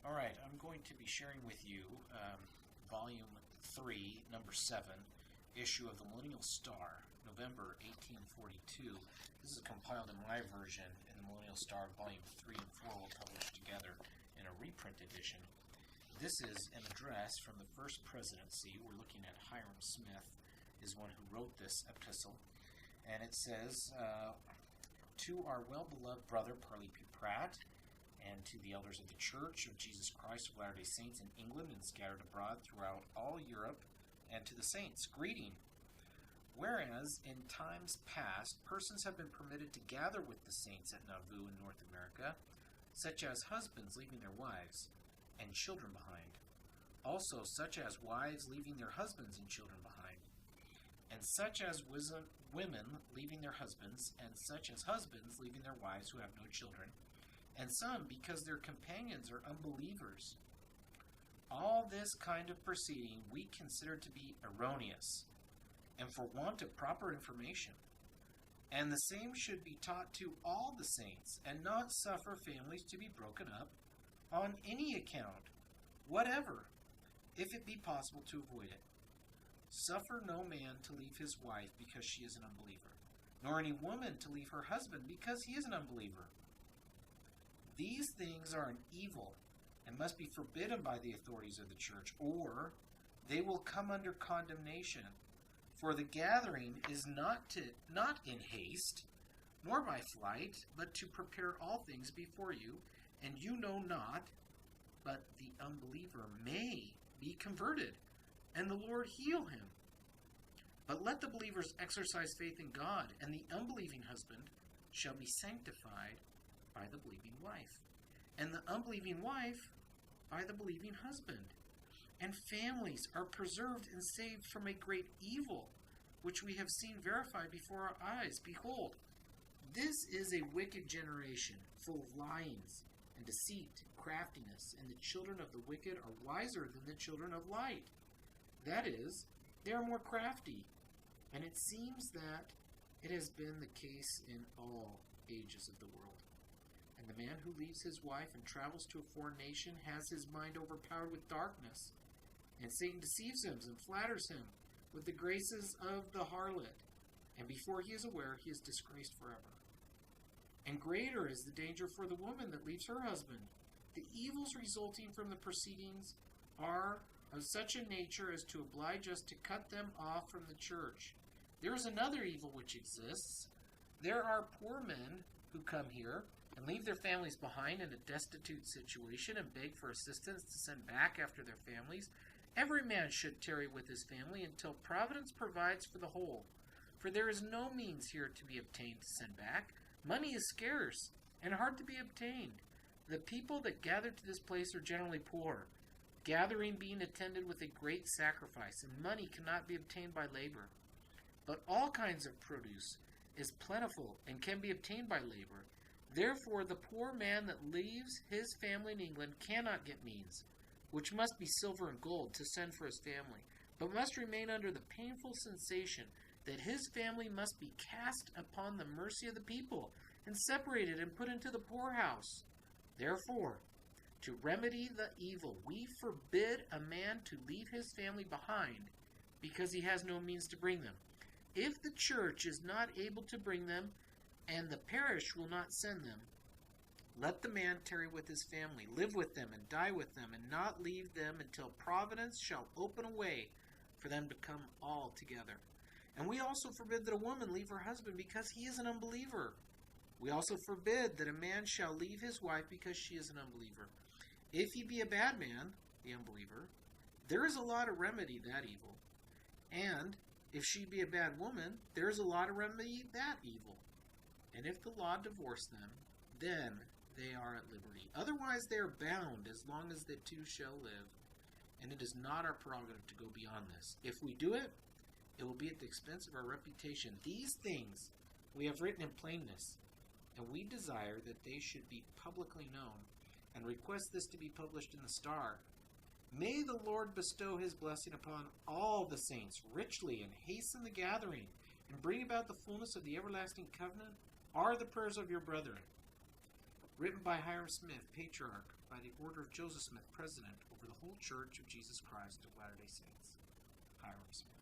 All right, I'm going to be sharing with you Volume 3, Number 7, issue of the Millennial Star, November 1842. This is compiled in my version, and the Millennial Star Volume 3 and 4 will publish together in a reprint edition. This is an address from the First Presidency. We're looking at Hyrum Smith, is one who wrote this epistle. And it says, to our well-beloved brother Parley P. Pratt, and to the elders of the Church of Jesus Christ of Latter-day Saints in England and scattered abroad throughout all Europe, and to the saints, greeting. Whereas in times past persons have been permitted to gather with the saints at Nauvoo in North America, such as husbands leaving their wives and children behind, also such as wives leaving their husbands and children behind, and such as women leaving their husbands, and such as husbands leaving their wives who have no children, and some because their companions are unbelievers. All this kind of proceeding we consider to be erroneous, and for want of proper information. And the same should be taught to all the saints, and not suffer families to be broken up on any account, whatever, if it be possible to avoid it. Suffer no man to leave his wife because she is an unbeliever, nor any woman to leave her husband because he is an unbeliever. These things are an evil, and must be forbidden by the authorities of the church, or they will come under condemnation. For the gathering is not in haste, nor by flight, but to prepare all things before you, and you know not, but the unbeliever may be converted, and the Lord heal him. But let the believers exercise faith in God, and the unbelieving husband shall be sanctified by the believing wife, and the unbelieving wife by the believing husband. And families are preserved and saved from a great evil, which we have seen verified before our eyes. Behold, this is a wicked generation, full of lyings and deceit and craftiness, and the children of the wicked are wiser than the children of light. That is, they are more crafty. And it seems that it has been the case in all ages of the world. And the man who leaves his wife and travels to a foreign nation has his mind overpowered with darkness, and Satan deceives him and flatters him with the graces of the harlot, and before he is aware, he is disgraced forever. And greater is the danger for the woman that leaves her husband. The evils resulting from the proceedings are of such a nature as to oblige us to cut them off from the church. There is another evil which exists. There are poor men who come here and leave their families behind in a destitute situation and beg for assistance to send back after their families. Every man should tarry with his family until Providence provides for the whole. For there is no means here to be obtained to send back. Money is scarce and hard to be obtained. The people that gather to this place are generally poor, gathering being attended with a great sacrifice, and money cannot be obtained by labor. But all kinds of produce is plentiful and can be obtained by labor. Therefore, the poor man that leaves his family in England cannot get means, which must be silver and gold, to send for his family, but must remain under the painful sensation that his family must be cast upon the mercy of the people, and separated and put into the poorhouse. Therefore, to remedy the evil, we forbid a man to leave his family behind, because he has no means to bring them. If the church is not able to bring them, and the parish will not send them, let the man tarry with his family, live with them, and die with them, and not leave them until Providence shall open a way for them to come all together. And we also forbid that a woman leave her husband because he is an unbeliever. We also forbid that a man shall leave his wife because she is an unbeliever. If he be a bad man, the unbeliever, there is a law to remedy that evil. And if she be a bad woman, there is a law to remedy that evil. And if the law divorce them, then they are at liberty. Otherwise they are bound as long as the two shall live. And it is not our prerogative to go beyond this. If we do it, it will be at the expense of our reputation. These things we have written in plainness, and we desire that they should be publicly known, and request this to be published in the Star. May the Lord bestow his blessing upon all the saints richly, and hasten the gathering, and bring about the fullness of the everlasting covenant, are the prayers of your brethren. Written by Hyrum Smith, Patriarch, by the order of Joseph Smith, President, over the whole Church of Jesus Christ of Latter-day Saints. Hyrum Smith.